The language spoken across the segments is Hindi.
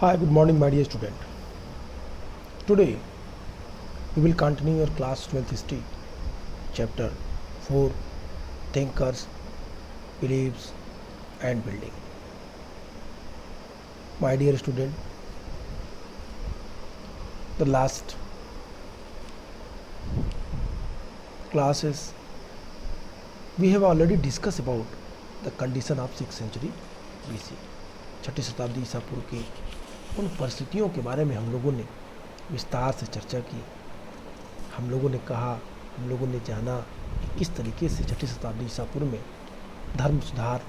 Hi, good morning, my dear student. Today we will continue your class 12th history, chapter 4 Thinkers, Beliefs, and Building. My dear student, the last classes we have already discussed about the condition of 6th century BC. छठी शताब्दी ईसा पूर्व की उन परिस्थितियों के बारे में हम लोगों ने विस्तार से चर्चा की। हम लोगों ने कहा, हम लोगों ने जाना कि किस तरीके से छठी शताब्दी ईसा पूर्व में धर्म सुधार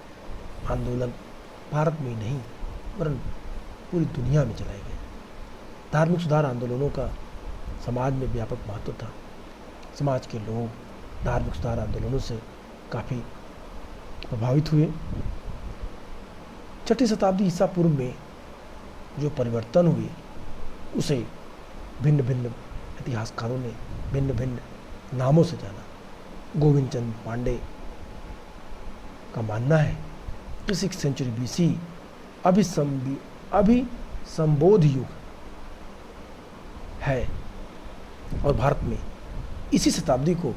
आंदोलन भारत में ही नहीं वरन पूरी दुनिया में चलाए गए। धार्मिक सुधार आंदोलनों का समाज में व्यापक महत्व था। समाज के लोग धार्मिक सुधार आंदोलनों से काफ़ी प्रभावित हुए। छठी शताब्दी ईसा पूर्व में जो परिवर्तन हुए उसे भिन्न भिन्न इतिहासकारों ने भिन्न भिन्न नामों से जाना। गोविंद चंद पांडे का मानना है कि 6th सेंचुरी बीसी अभिसंबोध युग है और भारत में इसी शताब्दी को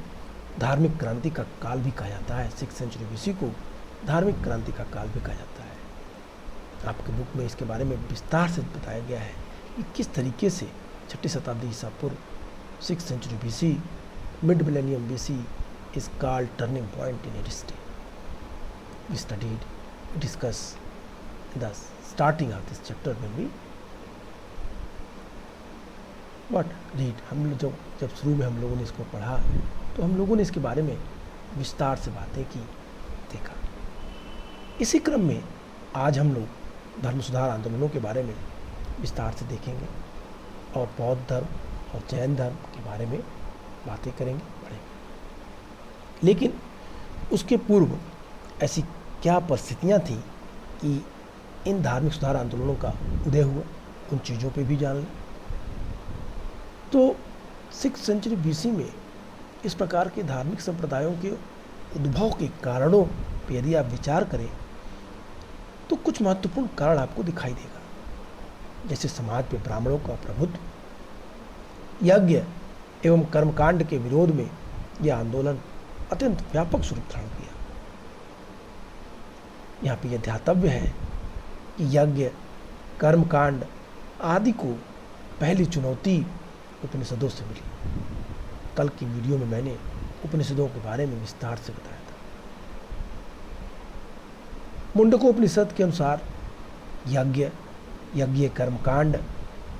धार्मिक क्रांति का काल भी कहा जाता है। 6th सेंचुरी बीसी को धार्मिक क्रांति का काल भी कहा जाता है। आपके बुक में इसके बारे में विस्तार से बताया गया है कि किस तरीके से छठी शताब्दी ईसा पूर्व 6th century BC mid millennium BC is called turning point in history. We studied discuss the starting of this chapter में भी व्हाट रीड हम लोग जब शुरू में हम लोगों ने इसको पढ़ा तो हम लोगों ने इसके बारे में विस्तार से बातें की, देखा। इसी क्रम में आज हम लोग धर्म सुधार आंदोलनों के बारे में विस्तार से देखेंगे और बौद्ध धर्म और जैन धर्म के बारे में बातें करेंगे, पढ़ेंगे। लेकिन उसके पूर्व ऐसी क्या परिस्थितियां थीं कि इन धार्मिक सुधार आंदोलनों का उदय हुआ, उन चीज़ों पे भी जान लें। तो 6th सेंचुरी बीसी में इस प्रकार के धार्मिक संप्रदायों के उद्भव के कारणों पर यदि आप विचार करें तो कुछ महत्वपूर्ण कारण आपको दिखाई देगा। जैसे समाज में ब्राह्मणों का प्रभुत्व, यज्ञ एवं कर्मकांड के विरोध में यह आंदोलन अत्यंत व्यापक स्वरूप धारण किया। यहाँ पे यह ध्यातव्य है कि यज्ञ कर्मकांड आदि को पहली चुनौती उपनिषदों से मिली। कल की वीडियो में मैंने उपनिषदों के बारे में विस्तार से बताया था। मुंडकोपनिषद के अनुसार यज्ञ कर्मकांड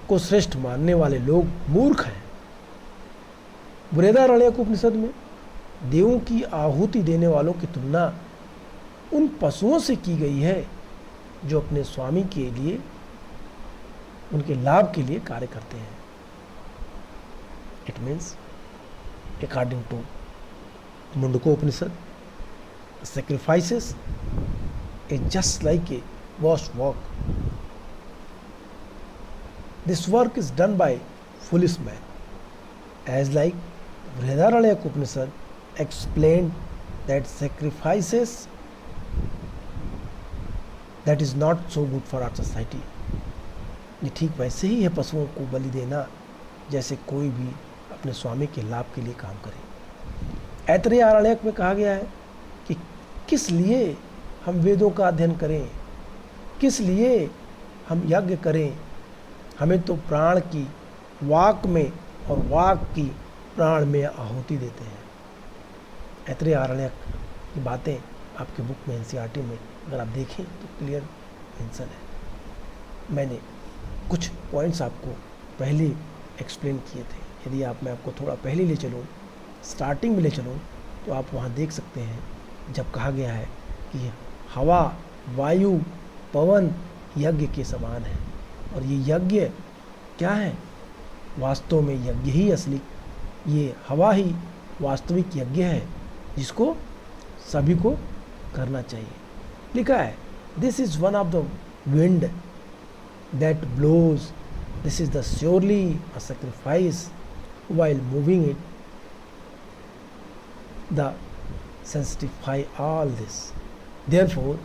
को श्रेष्ठ मानने वाले लोग मूर्ख हैं। बृहदारण्यक उपनिषद में देवों की आहुति देने वालों की तुलना उन पशुओं से की गई है जो अपने स्वामी के लिए उनके लाभ के लिए कार्य करते हैं। It means according to Mundakopanishad, sacrifices is just like a wash work. This work is done by foolish men. As like Brihadaranyaka Upanishad explained that sacrifices that is not so good for our society. ये ठीक वैसे ही है पशुओं को बलि देना जैसे कोई भी अपने स्वामी के लाभ के लिए काम करे। ऐतरेय आरण्यक में कहा गया है कि किस लिए हम वेदों का अध्ययन करें, किस लिए हम यज्ञ करें, हमें तो प्राण की वाक में और वाक की प्राण में आहुति देते हैं। ऐतरेय आरण्यक की बातें आपके बुक में एनसीईआरटी में अगर आप देखें तो क्लियर मेंशन है। मैंने कुछ पॉइंट्स आपको पहले एक्सप्लेन किए थे। यदि मैं आपको थोड़ा पहले ले चलूँ, स्टार्टिंग में ले चलूँ, तो आप वहाँ देख सकते हैं जब कहा गया है कि हवा, वायु, पवन यज्ञ के समान है। और ये यज्ञ क्या है? वास्तव में यज्ञ ही असली, ये हवा ही वास्तविक यज्ञ है जिसको सभी को करना चाहिए। लिखा है, this is one of the wind that blows, this is the surely a sacrifice while moving it, the sanctify all this, therefore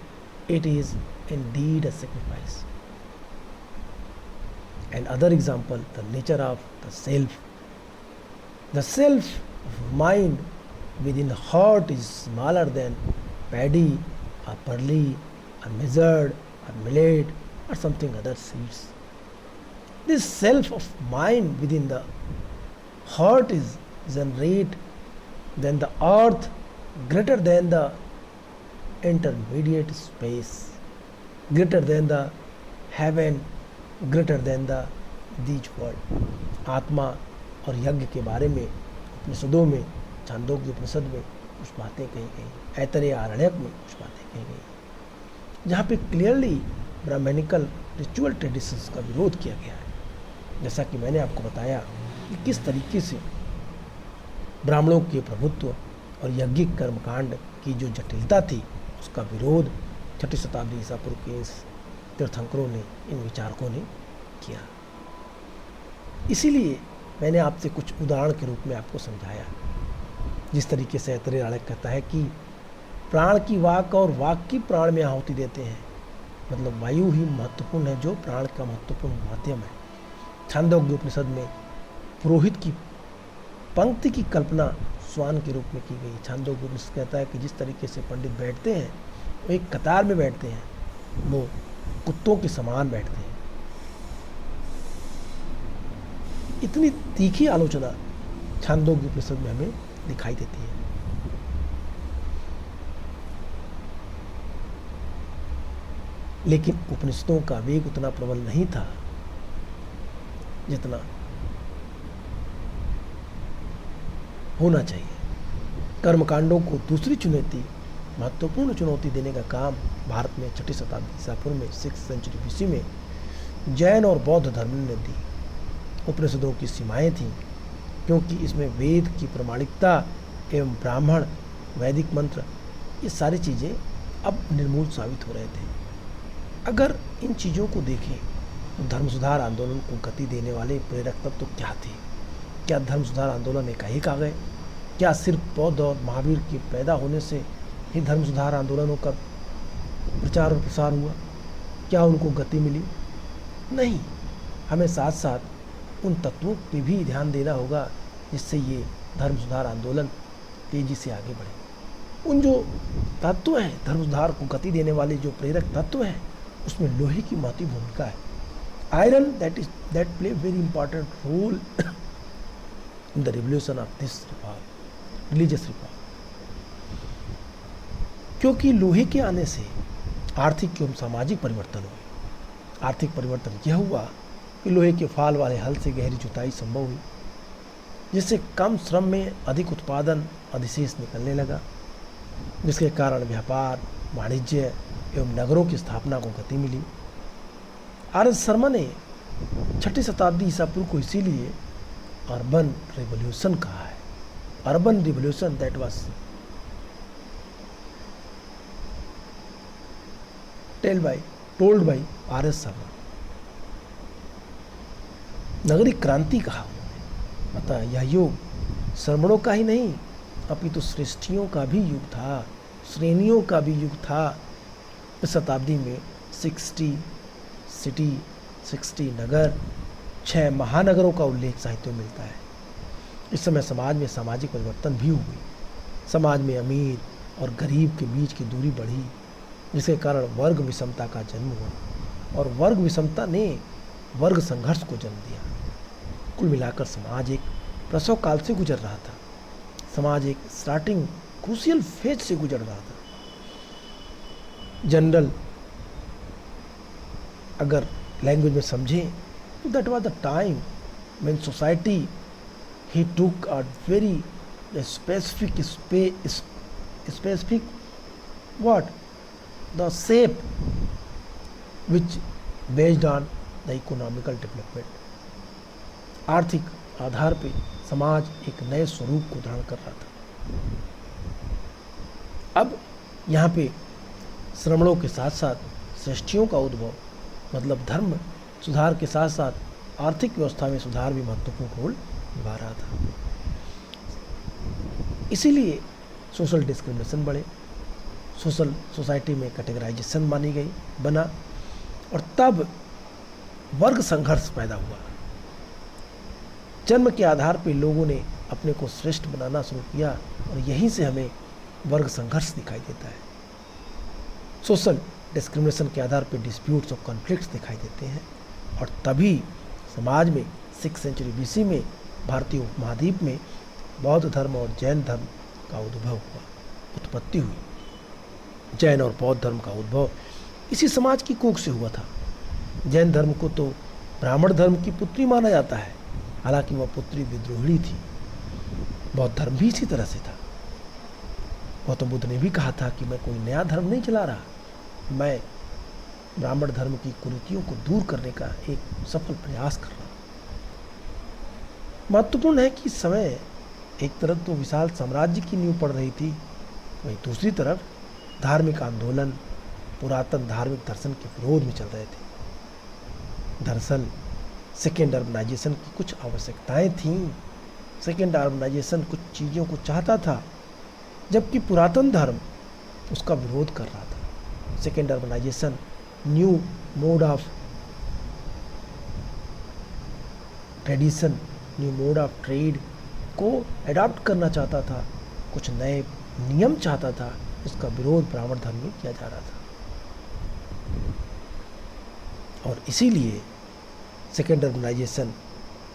it is indeed a sacrifice. And other example, the nature of the self. The self mind within the heart is smaller than paddy or barley or mustard or millet or something other seeds. This self of mind within the heart is generate than the earth, greater than the intermediate space, greater than the heaven, greater than the these world. आत्मा और यज्ञ के बारे में उपनिषदों में, छांदोग्य उपनिषद में कुछ बातें कही गई, ऐतरेय आरण्यक में कुछ बातें कही गई, जहाँ पे क्लियरली ब्राह्मणिकल रिचुअल ट्रेडिशंस का विरोध किया गया है। जैसा कि मैंने आपको बताया कि किस तरीके से ब्राह्मणों के प्रभुत्व और यज्ञिक कर्मकांड की जो जटिलता थी उसका विरोध 6ठी शताब्दी ईसा पूर्व के इस तीर्थंकरों ने, इन विचारकों ने किया। इसीलिए मैंने आपसे कुछ उदाहरण के रूप में आपको समझाया। जिस तरीके से ऐतरेय आरण्यक कहता है कि प्राण की वाक और वाक की प्राण में आहुति देते हैं, मतलब वायु ही महत्वपूर्ण है जो प्राण का महत्वपूर्ण माध्यम है। छांदोग्य उपनिषद में पुरोहित की पंक्ति की कल्पना स्वान के रूप में की गई। छांदोग्य उपनिषद कहता है कि जिस तरीके से पंडित बैठते हैं वो एक कतार में बैठते हैं, वो कुत्तों के समान बैठते हैं। इतनी तीखी आलोचना छांदोग्य उपनिषद में हमें दिखाई देती है। लेकिन उपनिषदों का वेग उतना प्रबल नहीं था जितना होना चाहिए। कर्मकांडों को दूसरी चुनौती, महत्वपूर्ण चुनौती देने का काम भारत में 6ठी शताब्दी ईसा पूर्व में 6th सेंचुरी BC में जैन और बौद्ध धर्म ने दी। उपनिषदों की सीमाएं थीं क्योंकि इसमें वेद की प्रामाणिकता एवं ब्राह्मण वैदिक मंत्र, ये सारी चीज़ें अब निर्मूल साबित हो रहे थे। अगर इन चीज़ों को देखें तो धर्म सुधार आंदोलन को गति देने वाले प्रेरक तत्व तो क्या थे? क्या धर्म सुधार आंदोलन एकाएक आ गए? क्या सिर्फ बौद्ध और महावीर के पैदा होने से ही धर्म सुधार आंदोलनों का प्रचार और प्रसार हुआ? क्या उनको गति मिली? नहीं, हमें साथ साथ उन तत्वों पे भी ध्यान देना होगा जिससे ये धर्म सुधार आंदोलन तेजी से आगे बढ़े। उन जो तत्व हैं, धर्म सुधार को गति देने वाले जो प्रेरक तत्व हैं, उसमें लोहे की महत्वपूर्ण भूमिका है। Iron that play very important role in the revolution of this reform, religious reform। क्योंकि लोहे के आने से आर्थिक एवं सामाजिक परिवर्तन हुए। आर्थिक परिवर्तन यह हुआ कि लोहे के फाल वाले हल से गहरी जुताई संभव हुई, जिससे कम श्रम में अधिक उत्पादन अधिशेष निकलने लगा, जिसके कारण व्यापार, वाणिज्य एवं नगरों की स्थापना को गति मिली। RS शर्मा ने 6ठी शताब्दी ईसा पूर्व को इसीलिए अर्बन रिवॉल्यूशन कहा है। Urban revolution that was told by RS Sharma. नगरी क्रांति कहा उन्होंने। अतः यह युग श्रमणों का ही नहीं अपितु श्रेष्ठियों का भी युग था, श्रेणियों का भी युग था। इस शताब्दी में 60 सिटी, 60 नगर, 6 महानगरों का उल्लेख साहित्य में मिलता है। इस समय समाज में सामाजिक परिवर्तन भी हुए। समाज में अमीर और गरीब के बीच की दूरी बढ़ी, जिसके कारण वर्ग विषमता का जन्म हुआ और वर्ग विषमता ने वर्ग संघर्ष को जन्म दिया। कुल मिलाकर समाज एक प्रसव काल से गुजर रहा था। समाज एक स्टार्टिंग क्रूशियल फेज से गुजर रहा था। जनरल अगर लैंग्वेज में समझें तो that was the time when society he took a very specific what the shape which based on the economical development. आर्थिक आधार पे समाज एक नए स्वरूप को धारण कर रहा था। अब यहाँ पे श्रमणों के साथ साथ श्रेष्ठियों का उद्भव, मतलब धर्म सुधार के साथ साथ आर्थिक व्यवस्था में सुधार भी महत्वपूर्ण रोल निभा रहा था। इसीलिए सोशल डिस्क्रिमिनेशन बढ़े, सोसाइटी में कैटेगराइजेशन बना, और तब वर्ग संघर्ष पैदा हुआ। जन्म के आधार पर लोगों ने अपने को श्रेष्ठ बनाना शुरू किया और यहीं से हमें वर्ग संघर्ष दिखाई देता है। सोशल डिस्क्रिमिनेशन के आधार पर डिस्प्यूट्स और कॉन्फ्लिक्ट्स दिखाई देते हैं और तभी समाज में 6th सेंचुरी BC में भारतीय उपमहाद्वीप में बौद्ध धर्म और जैन धर्म का उद्भव हुआ, उत्पत्ति हुई। जैन और बौद्ध धर्म का उद्भव इसी समाज की कोख से हुआ था। जैन धर्म को तो ब्राह्मण धर्म की पुत्री माना जाता है, हालांकि वह पुत्री विद्रोहिणी थी। बौद्ध धर्म भी इसी तरह से था। गौतम बुद्ध ने भी कहा था कि मैं कोई नया धर्म नहीं चला रहा, मैं ब्राह्मण धर्म की कुरीतियों को दूर करने का एक सफल प्रयास कर रहा हूँ। महत्वपूर्ण है कि इस समय एक तरफ तो विशाल साम्राज्य की नींव पड़ रही थी, वहीं दूसरी तरफ धार्मिक आंदोलन पुरातन धार्मिक दर्शन के विरोध में चल रहे थे। दरअसल सेकेंड अर्बनाइजेशन की कुछ आवश्यकताएं थीं। सेकेंड अर्बनाइजेशन कुछ चीज़ों को चाहता था, जबकि पुरातन धर्म उसका विरोध कर रहा था। Second urbanisation new mode of tradition, new mode of trade को अडॉप्ट करना चाहता था, कुछ नए नियम चाहता था। इसका विरोध ब्राह्मण धर्म में किया जा रहा था और इसीलिए सेकेंड अर्बनाइजेशन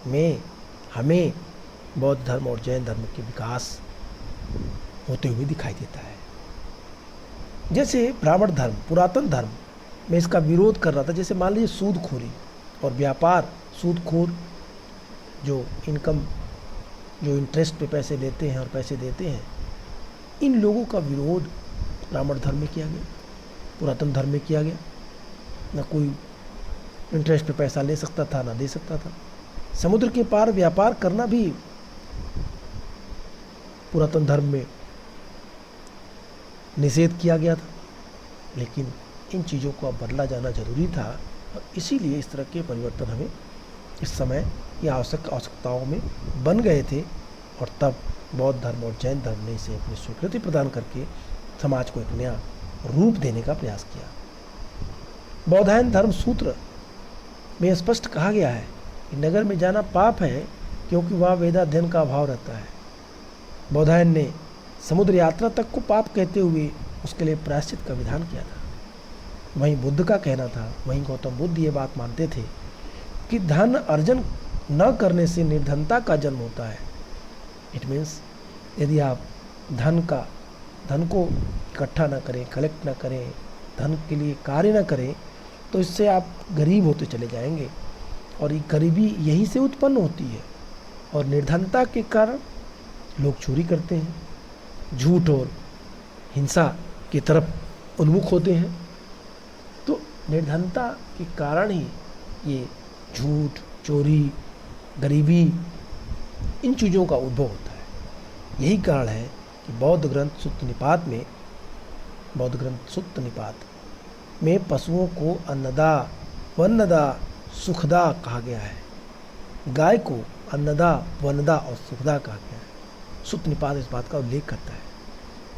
में हमें बौद्ध धर्म और जैन धर्म के विकास होते हुए दिखाई देता है। जैसे ब्राह्मण धर्म पुरातन धर्म में इसका विरोध कर रहा था, जैसे मान लीजिए सूदखोरी और व्यापार, सूदखोर जो इंटरेस्ट पे पैसे लेते हैं और पैसे देते हैं, इन लोगों का विरोध ब्राह्मण धर्म में किया गया, पुरातन धर्म में किया गया। ना कोई इंटरेस्ट पे पैसा ले सकता था, ना दे सकता था। समुद्र के पार व्यापार करना भी पुरातन धर्म में निषेध किया गया था, लेकिन इन चीज़ों को अब बदला जाना जरूरी था और इसीलिए इस तरह के परिवर्तन हमें इस समय ये आवश्यकताओं में बन गए थे और तब बौद्ध धर्म और जैन धर्म ने इसे अपनी स्वीकृति प्रदान करके समाज को एक नया रूप देने का प्रयास किया। बौद्धायन धर्म सूत्र में स्पष्ट कहा गया है कि नगर में जाना पाप है क्योंकि वहाँ वेदाध्ययन का अभाव रहता है। बौद्धायन ने समुद्र यात्रा तक को पाप कहते हुए उसके लिए प्रायश्चित का विधान किया था। वहीं बुद्ध का कहना था, वहीं गौतम बुद्ध ये बात मानते थे कि धन अर्जन न करने से निर्धनता का जन्म होता है। इट मीन्स यदि आप धन को इकट्ठा न करें, कलेक्ट न करें, धन के लिए कार्य न करें, तो इससे आप गरीब होते चले जाएंगे और ये गरीबी यहीं से उत्पन्न होती है और निर्धनता के कारण लोग चोरी करते हैं, झूठ और हिंसा की तरफ उन्मुख होते हैं। तो निर्धनता के कारण ही ये झूठ, चोरी, गरीबी, इन चीज़ों का उद्भव होता है। यही कारण है कि बौद्ध ग्रंथ सुत्त निपात में पशुओं को अन्नदा, वन्नदा, सुखदा कहा गया है। गाय को अन्नदा, वन्नदा और सुखदा कहा गया है। सुत्त निपात इस बात का उल्लेख करता है।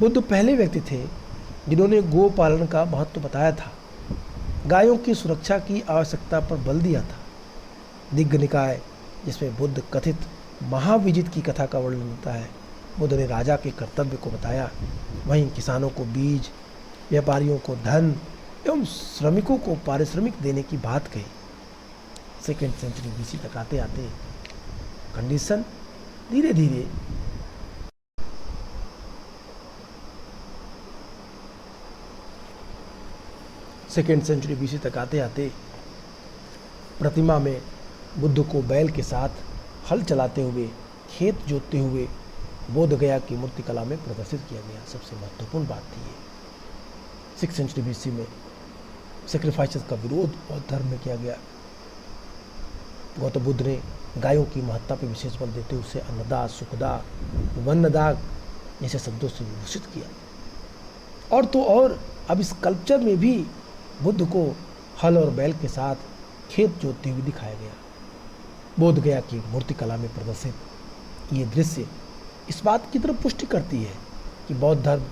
बुद्ध पहले व्यक्ति थे जिन्होंने गो पालन का महत्व बताया था, गायों की सुरक्षा की आवश्यकता पर बल दिया था। दिग्ग निकाय, जिसमें बुद्ध कथित महाविजित की कथा का वर्णन होता है, बुद्ध ने राजा के कर्तव्य को बताया। वहीं किसानों को बीज, व्यापारियों को धन एवं श्रमिकों को पारिश्रमिक देने की बात कही। 2nd सेंचुरी BC तक आते आते कंडीशन धीरे धीरे सेकेंड सेंचुरी BC तक आते आते प्रतिमा में बुद्ध को बैल के साथ हल चलाते हुए, खेत जोतते हुए बोध गया की मूर्तिकला में प्रदर्शित किया गया। सबसे महत्वपूर्ण बात थी ये। 6th सेंचुरी BC में सेक्रीफाइसेस का विरोध बौद्ध धर्म में किया गया। गौतम बुद्ध ने गायों की महत्ता पर विशेष बल देते हुए उसे अन्नदा, सुखदा, वन्नदा जैसे शब्दों से विभूषित किया। और तो और अब इस कल्चर में भी बुद्ध को हल और बैल के साथ खेत जोतते हुए दिखाया गया। बोध गया की मूर्तिकला में प्रदर्शित ये दृश्य इस बात की तरफ पुष्टि करती है कि बौद्ध धर्म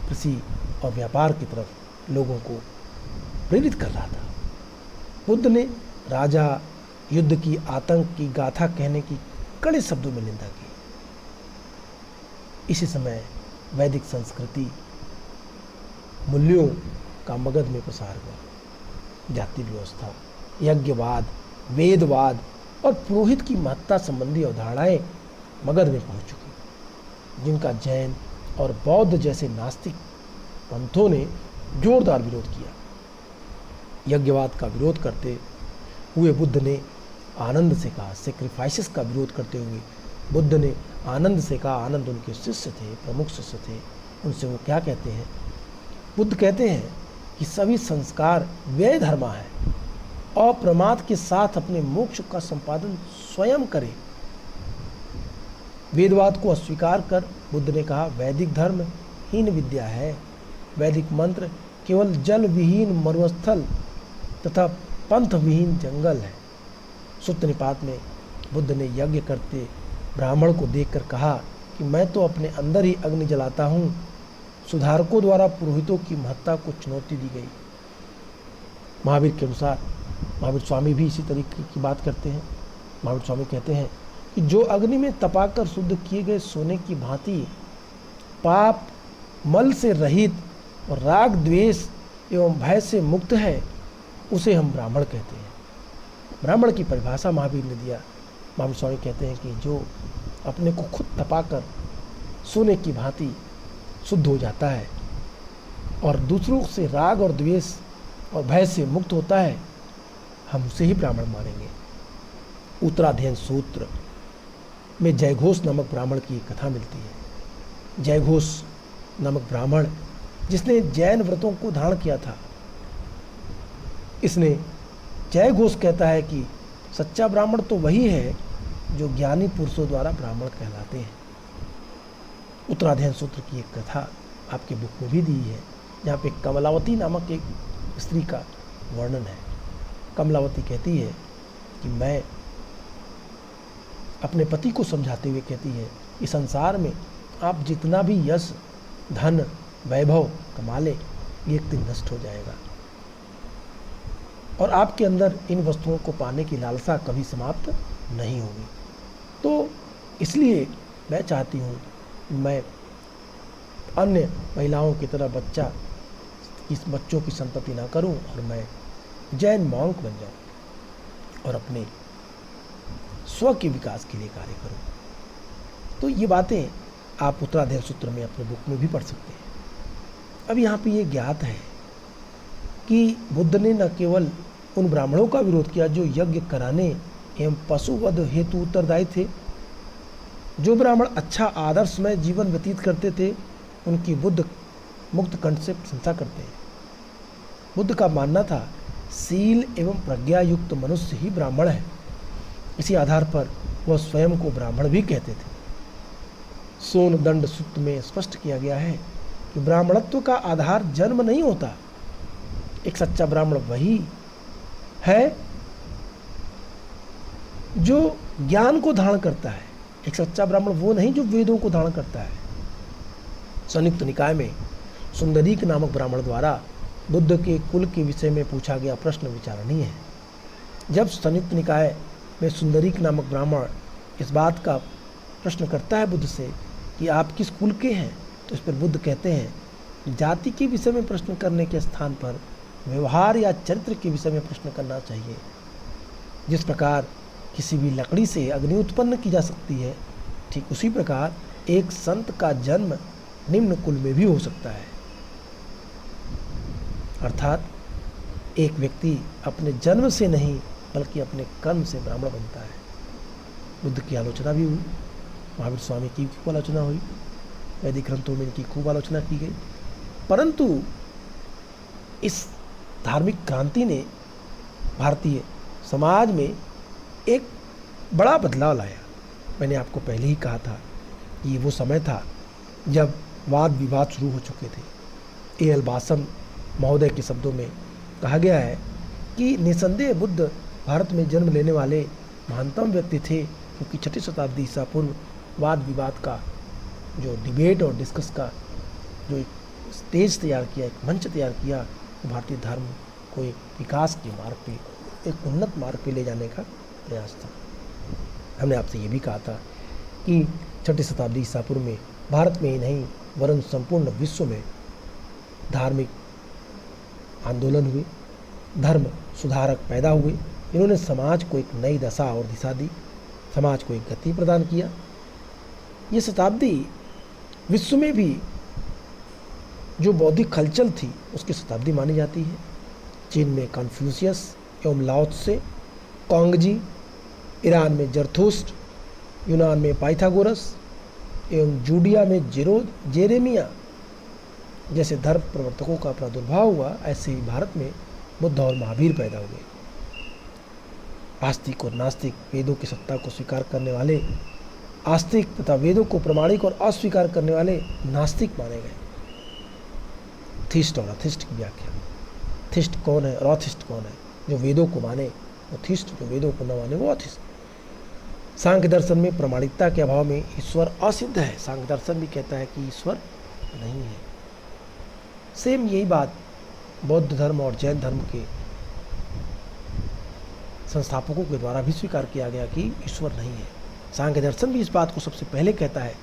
कृषि और व्यापार की तरफ लोगों को प्रेरित कर रहा था। बुद्ध ने राजा युद्ध की, आतंक की गाथा कहने की कड़े शब्दों में निंदा की। इसी समय वैदिक संस्कृति मूल्यों का मगध में प्रसार हुआ। जाति व्यवस्था, यज्ञवाद, वेदवाद और पुरोहित की महत्ता संबंधी अवधारणाएं मगध में पहुंच चुकी, जिनका जैन और बौद्ध जैसे नास्तिक पंथों ने जोरदार विरोध किया। यज्ञवाद का विरोध करते हुए बुद्ध ने आनंद से कहा, सेक्रीफाइसेस का विरोध करते हुए बुद्ध ने आनंद से कहा, आनंद उनके शिष्य थे, प्रमुख शिष्य थे, उनसे वो क्या कहते हैं? बुद्ध कहते हैं कि सभी संस्कार व्यय धर्मा है, अप्रमाद के साथ अपने मोक्ष का संपादन स्वयं करे। वेदवाद को अस्वीकार कर बुद्ध ने कहा, वैदिक धर्म हीन विद्या है, वैदिक मंत्र केवल जल विहीन मरुस्थल तथा पंथ विहीन जंगल है। सुत्त निपात में बुद्ध ने यज्ञ करते ब्राह्मण को देखकर कहा कि मैं तो अपने अंदर ही अग्नि जलाता हूँ। सुधारकों द्वारा पुरोहितों की महत्ता को चुनौती दी गई। महावीर के अनुसार महावीर स्वामी भी इसी तरीके की बात करते हैं। महावीर स्वामी कहते हैं कि जो अग्नि में तपाकर शुद्ध किए गए सोने की भांति पाप मल से रहित और राग द्वेष एवं भय से मुक्त है, उसे हम ब्राह्मण कहते हैं। ब्राह्मण की परिभाषा महावीर ने दिया। महावीर स्वामी कहते हैं कि जो अपने को खुद तपाकर सोने की भांति शुद्ध हो जाता है और दूसरों से राग और द्वेष और भय से मुक्त होता है, हम उसे ही ब्राह्मण मानेंगे। उत्तराध्ययन सूत्र में जयघोष नामक ब्राह्मण की एक कथा मिलती है। जयघोष नामक ब्राह्मण जिसने जैन व्रतों को धारण किया था, इसने जयघोष कहता है कि सच्चा ब्राह्मण तो वही है जो ज्ञानी पुरुषों द्वारा ब्राह्मण कहलाते हैं। उत्तराध्ययन सूत्र की एक कथा आपके बुक में भी दी है, जहाँ पे कमलावती नामक एक स्त्री का वर्णन है। कमलावती कहती है कि मैं अपने पति को समझाते हुए कहती है कि संसार में आप जितना भी यश, धन, वैभव कमा ले, ये एक दिन नष्ट हो जाएगा और आपके अंदर इन वस्तुओं को पाने की लालसा कभी समाप्त नहीं होगी। तो इसलिए मैं चाहती हूँ मैं अन्य महिलाओं की तरह बच्चों की संतति ना करूं और मैं जैन मॉन्क बन जाऊं और अपने स्व के विकास के लिए कार्य करूं। तो ये बातें आप उत्तराध्ययन सूत्र में अपने बुक में भी पढ़ सकते हैं। अब यहाँ पे ये ज्ञात है कि बुद्ध ने न केवल उन ब्राह्मणों का विरोध किया जो यज्ञ कराने एवं पशुवध हेतु उत्तरदायी थे। जो ब्राह्मण अच्छा आदर्शमय जीवन व्यतीत करते थे, उनकी बुद्ध मुक्त कंठ से प्रशंसा करते हैं। बुद्ध का मानना था शील एवं प्रज्ञा युक्त मनुष्य ही ब्राह्मण है। इसी आधार पर वह स्वयं को ब्राह्मण भी कहते थे। सोन दंड सूत्र में स्पष्ट किया गया है कि ब्राह्मणत्व का आधार जन्म नहीं होता। एक सच्चा ब्राह्मण वही है जो ज्ञान को धारण करता है। एक सच्चा ब्राह्मण वो नहीं जो वेदों को धारण करता है। संयुक्त निकाय में सुंदरीक नामक ब्राह्मण द्वारा बुद्ध के कुल के विषय में पूछा गया प्रश्न विचारणीय है। जब संयुक्त निकाय में सुंदरीक नामक ब्राह्मण इस बात का प्रश्न करता है बुद्ध से कि आप किस कुल के हैं, तो इस पर बुद्ध कहते हैं जाति के विषय में प्रश्न करने के स्थान पर व्यवहार या चरित्र के विषय में प्रश्न करना चाहिए। जिस प्रकार किसी भी लकड़ी से अग्नि उत्पन्न की जा सकती है, ठीक उसी प्रकार एक संत का जन्म निम्न कुल में भी हो सकता है। अर्थात एक व्यक्ति अपने जन्म से नहीं बल्कि अपने कर्म से ब्राह्मण बनता है। बुद्ध की आलोचना भी हुई, महावीर स्वामी की खूब आलोचना हुई, वैदिक ग्रंथों में इनकी खूब आलोचना की गई, परंतु इस धार्मिक क्रांति ने भारतीय समाज में एक बड़ा बदलाव लाया। मैंने आपको पहले ही कहा था कि ये वो समय था जब वाद विवाद शुरू हो चुके थे। ए.एल. बासन महोदय के शब्दों में कहा गया है कि निसंदेह बुद्ध भारत में जन्म लेने वाले महानतम व्यक्ति थे, क्योंकि 6ठी शताब्दी ईसा पूर्व वाद विवाद का जो डिबेट और डिस्कस का जो एक स्टेज तैयार किया, एक मंच तैयार किया, भारतीय धर्म को एक विकास के मार्ग पे एक उन्नत मार्ग पे ले जाने का प्रयास था। हमने आपसे ये भी कहा था कि 6ठी शताब्दी ईसा पूर्व में भारत में ही नहीं वरन संपूर्ण विश्व में धार्मिक आंदोलन हुए, धर्म सुधारक पैदा हुए। इन्होंने समाज को एक नई दशा और दिशा दी, समाज को एक गति प्रदान किया। ये शताब्दी विश्व में भी जो बौद्धिक हलचल थी उसकी शताब्दी मानी जाती है। चीन में कन्फ्यूशियस एवं लाओ त्से, कॉन्गजी, ईरान में जरथुस्ट, यूनान में पाइथागोरस एवं जूडिया में जेरेमिया जैसे धर्म प्रवर्तकों का प्रादुर्भाव हुआ, ऐसे ही भारत में बुद्ध और महावीर पैदा हुए। आस्तिक और नास्तिक, वेदों की सत्ता को स्वीकार करने वाले आस्तिक तथा वेदों को प्रमाणिक और अस्वीकार करने वाले नास्तिक माने गए। थीस्ट और अथिस्ट की व्याख्या। थीस्ट कौन है और अथिस्ट कौन है? जो वेदों को माने वो थीस्ट, जो वेदों को न माने वो अथिस्ट। सांख्य दर्शन में प्रमाणिकता के अभाव में ईश्वर असिद्ध है। सांख्य दर्शन भी कहता है कि ईश्वर नहीं है। सेम यही बात बौद्ध धर्म और जैन धर्म के संस्थापकों के द्वारा भी स्वीकार किया गया कि ईश्वर नहीं है। सांख्य दर्शन भी इस बात को सबसे पहले कहता है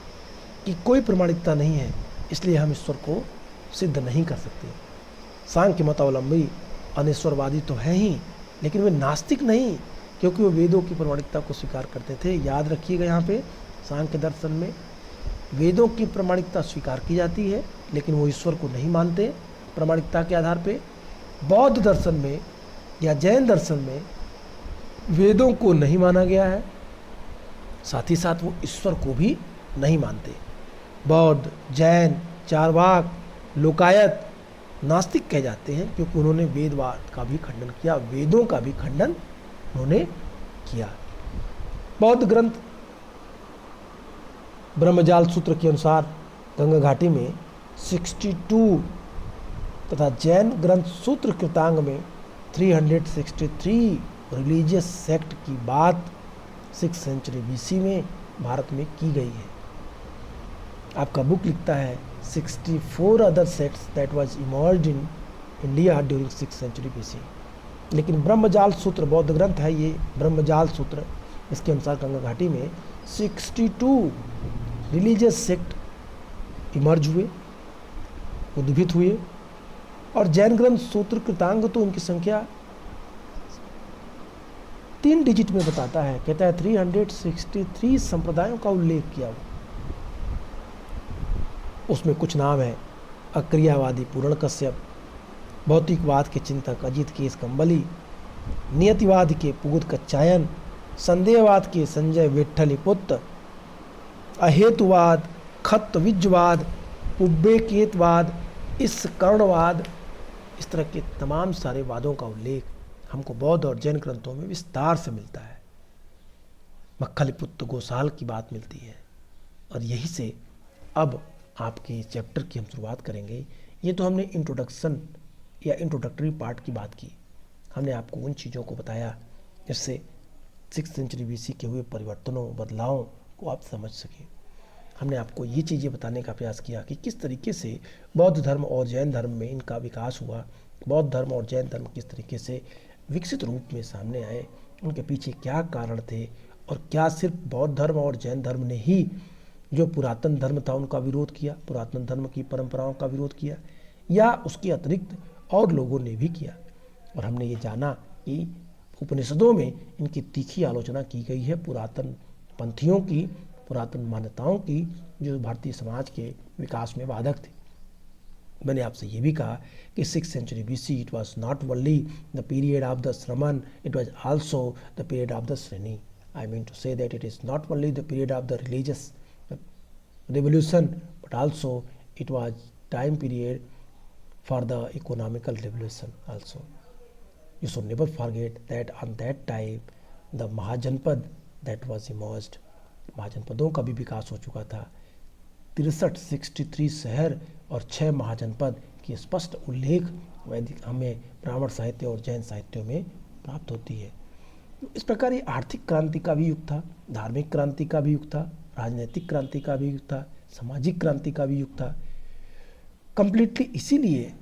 कि कोई प्रमाणिकता नहीं है, इसलिए हम ईश्वर को सिद्ध नहीं कर सकते। सांख्य मतावलंबी अनिश्वरवादी तो है ही, लेकिन वे नास्तिक नहीं, क्योंकि वो वेदों की प्रमाणिकता को स्वीकार करते थे। याद रखिएगा, यहाँ पे सांख्य दर्शन में वेदों की प्रमाणिकता स्वीकार की जाती है, लेकिन वो ईश्वर को नहीं मानते प्रमाणिकता के आधार पे। बौद्ध दर्शन में या जैन दर्शन में वेदों को नहीं माना गया है, साथ ही साथ वो ईश्वर को भी नहीं मानते। बौद्ध, जैन, चारवाक, लोकायत नास्तिक कह जाते हैं, क्योंकि उन्होंने वेदवाद का भी खंडन किया, वेदों का भी खंडन उन्होंने किया। बौद्ध ग्रंथ ब्रह्मजाल सूत्र के अनुसार गंगा घाटी में 62 तथा जैन ग्रंथ सूत्र कृतांग में 363 रिलीजियस सेक्ट की बात 6th सेंचुरी BC में भारत में की गई है। आपका बुक लिखता है 64 other sects that was emerged in India during 6th century BC। लेकिन ब्रह्मजाल सूत्र बौद्ध ग्रंथ है, ये ब्रह्मजाल सूत्र, इसके अनुसार गंगा घाटी में 62 रिलीजियस सेक्ट इमर्ज हुए, उद्भित हुए। और जैन ग्रंथ सूत्र कृतांग तो उनकी संख्या 3 डिजिट में बताता है, कहता है 363 संप्रदायों का उल्लेख किया हुआ। उसमें कुछ नाम है अक्रियावादी पूर्ण कश्यप, भौतिकवाद के चिंतक अजित केस कंबली, नियतिवाद के पुगुद कच्चायन, संदेहवाद के संजय विट्ठलीपुत्र, अहेतुवाद, खत्तविज्जवाद, उब्बेकेतवाद, इस कर्णवाद, इस तरह के तमाम सारे वादों का उल्लेख हमको बौद्ध और जैन ग्रंथों में विस्तार से मिलता है। मक्खलीपुत्र गोसाल की बात मिलती है। और यही से अब आपके इस चैप्टर की हम शुरुआत करेंगे। ये तो हमने इंट्रोडक्शन या इंट्रोडक्टरी पार्ट की बात की, हमने आपको उन चीज़ों को बताया जिससे 6th सेंचुरी BC के हुए परिवर्तनों, बदलावों को आप समझ सकें। हमने आपको ये चीज़ें बताने का प्रयास किया कि किस तरीके से बौद्ध धर्म और जैन धर्म में इनका विकास हुआ, बौद्ध धर्म और जैन धर्म किस तरीके से विकसित रूप में सामने आए, उनके पीछे क्या कारण थे, और क्या सिर्फ बौद्ध धर्म और जैन धर्म ने ही जो पुरातन धर्म था उनका विरोध किया, पुरातन धर्म की परंपराओं का विरोध किया, या उसके अतिरिक्त और लोगों ने भी किया। और हमने ये जाना कि उपनिषदों में इनकी तीखी आलोचना की गई है, पुरातन पंथियों की, पुरातन मान्यताओं की, जो भारतीय समाज के विकास में बाधक थे। मैंने आपसे ये भी कहा कि 6th century BC it was not only the period of the Shramana, it was also the period of the Shreni. I mean to say that it is not only the period of the religious revolution, but also it was time period for the economical revolution also. You should never forget that on that time the महाजनपद that was emerged, महाजनपदों का भी विकास हो चुका था। 63 शहर और 6 महाजनपद की स्पष्ट उल्लेख वैदिक हमें ब्राह्मण साहित्य और जैन साहित्यों में प्राप्त होती है। इस प्रकार ये आर्थिक क्रांति का भी युग था, धार्मिक क्रांति का भी युग था, राजनीतिक क्रांति का भी युग था, सामाजिक क्रांति का भी युग था। कंप्लीटली इसीलिए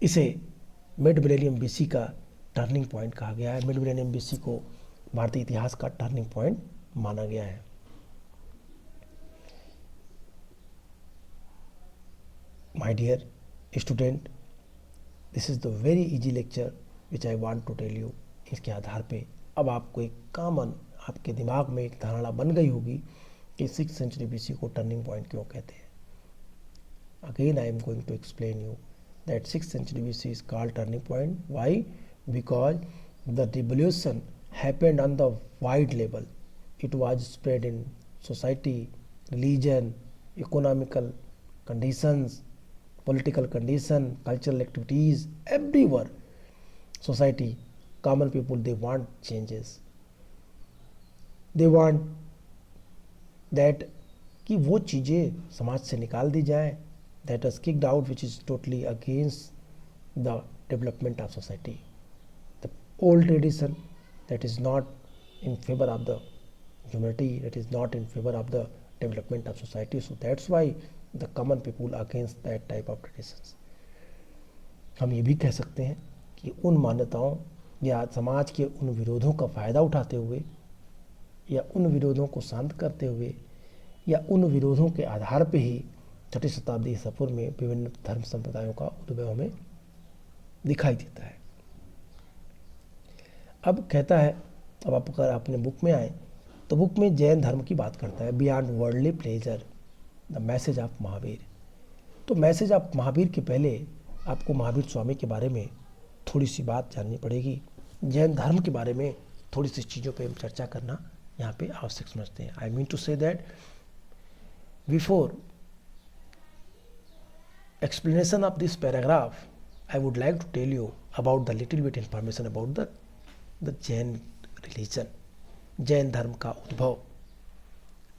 इसे मिड मिलेनियम BC का टर्निंग पॉइंट कहा गया है। मिड मिलेनियम बीसी को भारतीय इतिहास का टर्निंग पॉइंट माना गया है। My dear student, this is the very easy lecture which I want to tell you. इसके आधार पे अब आपको एक कॉमन, आपके दिमाग में एक धारणा बन गई होगी कि 6th सेंचुरी बीसी को टर्निंग पॉइंट क्यों कहते हैं। Again I am going to explain you that 6th century BC is called turning point. Why? Because the revolution happened on the wide level. It was spread in society, religion, economical conditions, political condition, cultural activities, everywhere. Society, common people, they want changes. They want that कि वो चीज़ें समाज से निकाल दी जाए, that was kicked out, which is totally against the development of society. The old tradition that is not in favor of the humanity, that is not in favor of the development of society. So that's why the common people against that type of traditions. हम ये भी कह सकते हैं कि उन मान्यताओं या समाज के उन विरोधों का फ़ायदा उठाते हुए या उन विरोधों को शांत करते हुए या उन विरोधों के आधार पे ही 6ठी शताब्दी ईसा पूर्व में विभिन्न धर्म संप्रदायों का उद्भव हमें दिखाई देता है। अब कहता है, अब आप अगर अपने बुक में आए तो बुक में जैन धर्म की बात करता है, beyond worldly pleasure the message of Mahavir. तो मैसेज ऑफ महावीर के पहले आपको महावीर स्वामी के बारे में थोड़ी सी बात जाननी पड़ेगी। जैन धर्म के बारे में थोड़ी सी चीज़ों पे हम चर्चा करना यहाँ पे आवश्यक समझते हैं। I mean to say that before explanation of this paragraph, I would like to tell you about the little bit information about the Jain religion, Jain धर्म का उद्भव।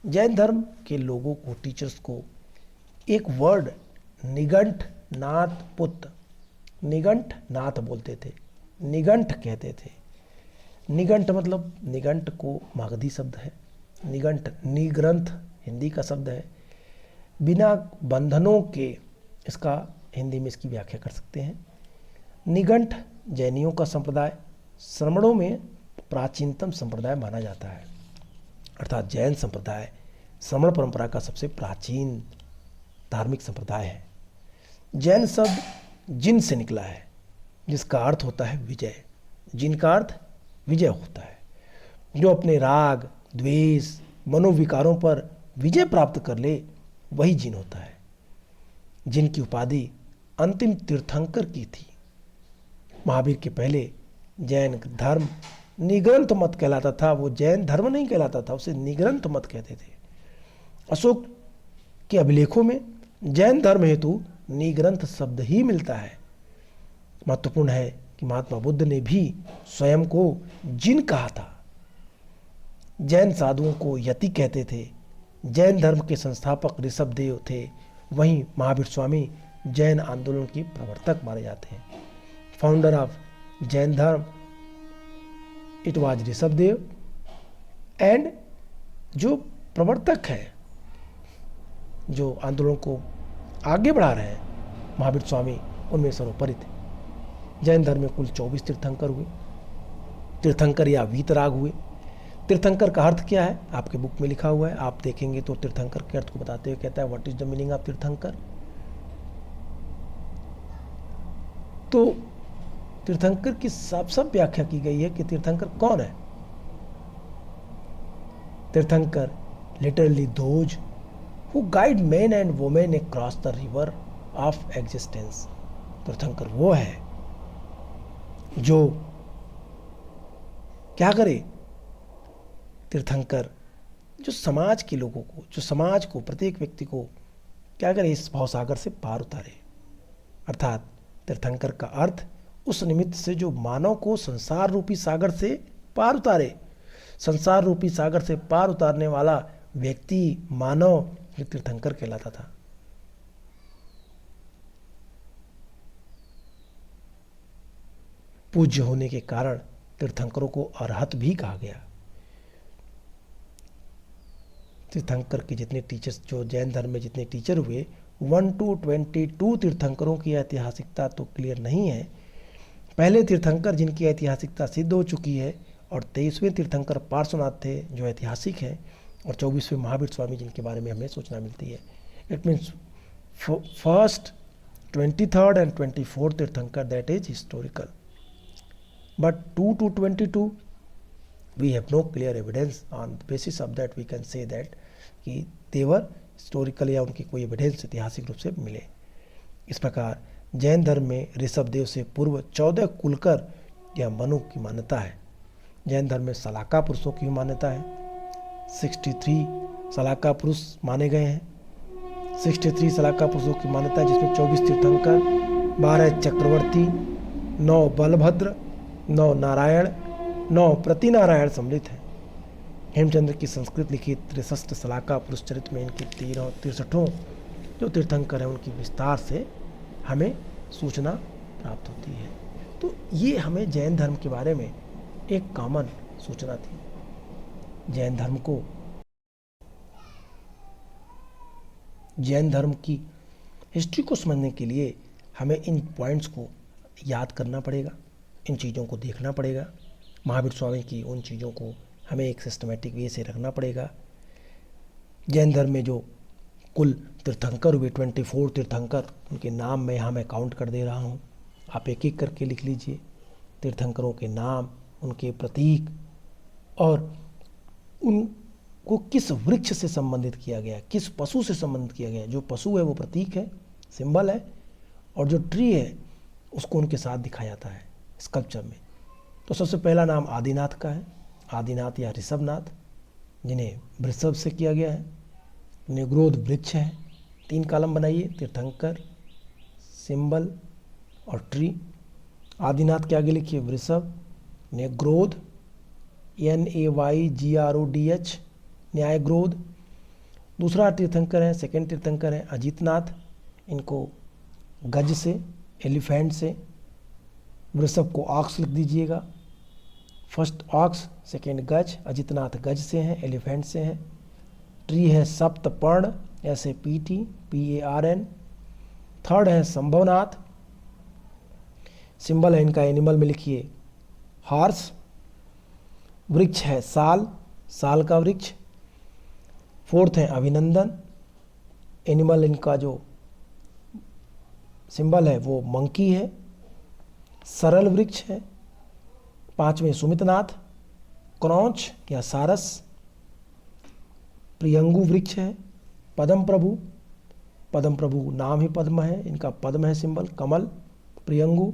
जैन धर्म के लोगों को, टीचर्स को एक वर्ड निगंठ नाथ पुत्र, निगंठ नाथ बोलते थे, निगंठ कहते थे। निगंठ मतलब, निगंठ को मागधी शब्द है, निगंठ निग्रंथ हिंदी का शब्द है। बिना बंधनों के, इसका हिंदी में इसकी व्याख्या कर सकते हैं। निगंठ जैनियों का संप्रदाय श्रमणों में प्राचीनतम संप्रदाय माना जाता है, अर्थात जैन संप्रदाय श्रमण परंपरा का सबसे प्राचीन धार्मिक संप्रदाय है। जैन शब्द जिन से निकला है, जिसका अर्थ होता है विजय। जिन का अर्थ विजय होता है। जो अपने राग, द्वेष, मनोविकारों पर विजय प्राप्त कर ले, वही जिन होता है। जिनकी उपाधि अंतिम तीर्थंकर की थी। महावीर के पहले जैन धर्म निग्रंथ मत कहलाता था, वो जैन धर्म नहीं कहलाता था, उसे निग्रंथ मत कहते थे। अशोक के अभिलेखों में जैन धर्म हेतु निग्रंथ शब्द ही मिलता है। महत्वपूर्ण है कि महात्मा बुद्ध ने भी स्वयं को जिन कहा था। जैन साधुओं को यति कहते थे। जैन धर्म के संस्थापक ऋषभदेव थे। वहीं महावीर स्वामी जैन आंदोलन के प्रवर्तक माने जाते हैं। फाउंडर ऑफ जैन धर्म इट वाज ऋषभदेव, एंड जो प्रवर्तक है, जो आंदोलन को आगे बढ़ा रहे हैं, महावीर स्वामी उनमें सर्वोपरि थे। जैन धर्म में कुल 24 तीर्थंकर हुए। तीर्थंकर या वीतराग हुए। तीर्थंकर का अर्थ क्या है, आपके बुक में लिखा हुआ है, आप देखेंगे तो तीर्थंकर के अर्थ को बताते हुए कहता है, what is the meaning of तीर्थंकर। तो तीर्थंकर की साफ व्याख्या की गई है कि तीर्थंकर कौन है। तीर्थंकर literally those who guide man and women across the river of existence. तीर्थंकर वो है जो क्या करे, तीर्थंकर जो समाज के लोगों को, जो समाज को, प्रत्येक व्यक्ति को क्या करे, इस भवसागर से पार उतारे। अर्थात तीर्थंकर का अर्थ उस निमित्त से जो मानव को संसार रूपी सागर से पार उतारे। संसार रूपी सागर से पार उतारने वाला व्यक्ति, मानव, ये तीर्थंकर कहलाता था। पूज्य होने के कारण तीर्थंकरों को अरहत भी कहा गया। तीर्थंकर के जितने टीचर्स, जो जैन धर्म में जितने टीचर हुए, 1 to 22 तीर्थंकरों की ऐतिहासिकता तो क्लियर नहीं है, पहले तीर्थंकर जिनकी ऐतिहासिकता सिद्ध हो चुकी है, और 23वें तीर्थंकर पार्श्वनाथ थे जो ऐतिहासिक है, और 24वें महावीर स्वामी जिनके बारे में हमें सूचना मिलती है। It means first 23rd and 24th तीर्थंकर, that is historical, but 2 to 22 we have no clear evidence. On the basis of that we can say that कि they were historical, या उनकी कोई एविडेंस ऐतिहासिक रूप से मिले। इस प्रकार जैन धर्म में ऋषभदेव से पूर्व 14 कुलकर या मनु की मान्यता है। जैन धर्म में सलाका पुरुषों की मान्यता है। 63 सलाका पुरुष माने गए हैं। 63 सलाका पुरुषों की मान्यता है, जिसमें 24 तीर्थंकर, 12 चक्रवर्ती, 9 बलभद्र, 9 नारायण, 9 प्रतिनारायण सम्मिलित हैं। हेमचंद्र की संस्कृत लिखित 63 सलाका पुरुष चरित्र में इनकी 63 जो तीर्थंकर हैं उनकी विस्तार से हमें सूचना प्राप्त होती है। तो ये हमें जैन धर्म के बारे में एक कॉमन सूचना थी। जैन धर्म की हिस्ट्री को समझने के लिए हमें इन पॉइंट्स को याद करना पड़ेगा, इन चीज़ों को देखना पड़ेगा। महावीर स्वामी की उन चीज़ों को हमें एक सिस्टमेटिक वे से रखना पड़ेगा। जैन धर्म में जो कुल तीर्थंकर हुए 24 तीर्थंकर, उनके नाम मैं यहाँ मैं काउंट कर दे रहा हूँ, आप एक एक करके लिख लीजिए। तीर्थंकरों के नाम, उनके प्रतीक, और उनको किस वृक्ष से संबंधित किया गया, किस पशु से संबंधित किया गया। जो पशु है वो प्रतीक है, सिंबल है, और जो ट्री है उसको उनके साथ दिखाया जाता है स्कल्पचर में। तो सबसे पहला नाम आदिनाथ का है, आदिनाथ या ऋषभनाथ, जिन्हें वृषभ से किया गया है। निग्रोध वृक्ष है। 3 कॉलम बनाइए, तीर्थंकर, सिंबल और ट्री। आदिनाथ के आगे लिखिए वृषभ, नेग्रोध, NAYGRODH, न्यायग्रोध। दूसरा तीर्थंकर है, सेकेंड तीर्थंकर है अजितनाथ, इनको गज से, एलिफेंट से। वृषभ को ऑक्स लिख दीजिएगा, फर्स्ट ऑक्स, सेकेंड गज। अजितनाथ गज से हैं, एलिफेंट से हैं। ट्री है सप्तपर्ण, SAPTPARN। थर्ड है संभवनाथ, सिंबल है इनका एनिमल में लिखिए हॉर्स। वृक्ष है साल, साल का वृक्ष। फोर्थ है अभिनंदन, एनिमल इनका जो सिंबल है वो मंकी है। सरल वृक्ष है। 5वें सुमितनाथ, क्रौंच या सारस। प्रियंगु वृक्ष है। पद्म प्रभु, पद्म प्रभु नाम ही पद्म है, इनका पद्म है सिंबल, कमल। प्रियंगु।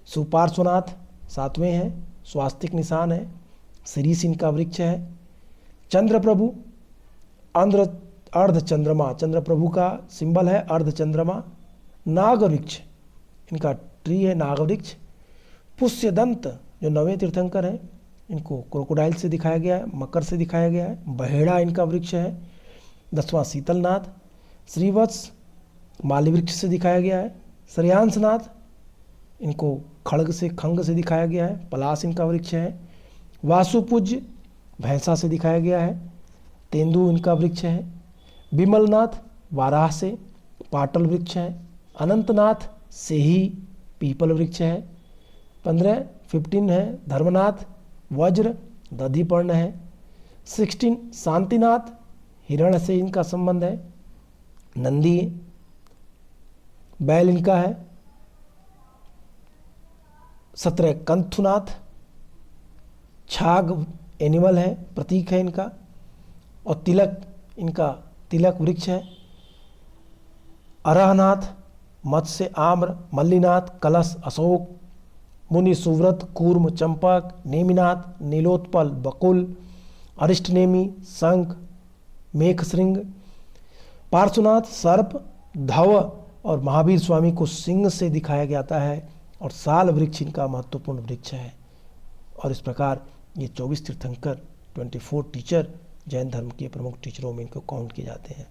सुपार्श्वनाथ 7वें हैं, स्वास्तिक निशान है। शिरीष इनका वृक्ष है। चंद्र प्रभु, अर्ध चंद्रमा, चंद्र प्रभु का सिंबल है अर्ध चंद्रमा। नाग वृक्ष, इनका ट्री है नाग वृक्ष। पुष्यदंत जो 9वें तीर्थंकर हैं, इनको क्रोकोडाइल से दिखाया गया है, मकर से दिखाया गया है। बहेड़ा इनका वृक्ष है। 10वां शीतलनाथ। श्रीवत्स माली वृक्ष से दिखाया गया है। श्रेयांसनाथ, इनको खड़ग से, खंग से दिखाया गया है। पलाश इनका वृक्ष है। वासुपूज्य भैंसा से दिखाया गया है। तेंदु इनका वृक्ष है। विमलनाथ वाराह से, पाटल वृक्ष है। अनंतनाथ से ही पीपल वृक्ष है। 15 है धर्मनाथ, वज्र दधिपर्ण है। 16 शांतिनाथ, हिरण से इनका संबंध है। नंदी बैल इनका है। 17 कंथुनाथ, छाग एनिमल है, प्रतीक है इनका। और तिलक, इनका तिलक वृक्ष है। अरहनाथ, मत्स्य आम्र। मल्लीनाथ, कलश अशोक। मुनि सुव्रत, कूर्म चंपक। नेमिनाथ, नीलोत्पल बकुल। अरिष्टनेमी, शंख, मेघश्रृंग। पार्श्वनाथ, सर्प, धव। और महावीर स्वामी को सिंह से दिखाया जाता है। और साल वृक्ष इनका महत्वपूर्ण वृक्ष है। और इस प्रकार ये 24 तीर्थंकर, 24 टीचर जैन धर्म के प्रमुख टीचरों में इनको काउंट किए जाते हैं।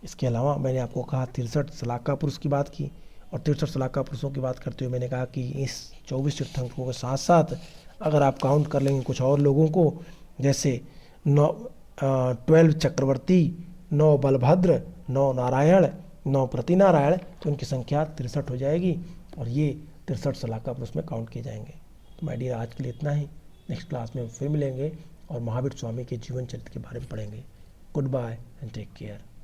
इसके अलावा मैंने आपको कहा 63 सलाका पुरुष की बात की, और 63 सलाका पुरुषों की बात करते हुए मैंने कहा कि इस 24 तीर्थंकरों के साथ साथ अगर आप काउंट कर लेंगे कुछ और लोगों को, जैसे 12 चक्रवर्ती, 9 बलभद्र, 9 नारायण, 9 प्रतिनारायण, तो उनकी संख्या 63 हो जाएगी। और ये 63 सलाहकार उसमें काउंट किए जाएंगे। तो माय डियर, आज के लिए इतना ही। नेक्स्ट क्लास में हम फिर मिलेंगे और महावीर स्वामी के जीवन चरित्र के बारे में पढ़ेंगे। Goodbye and take care.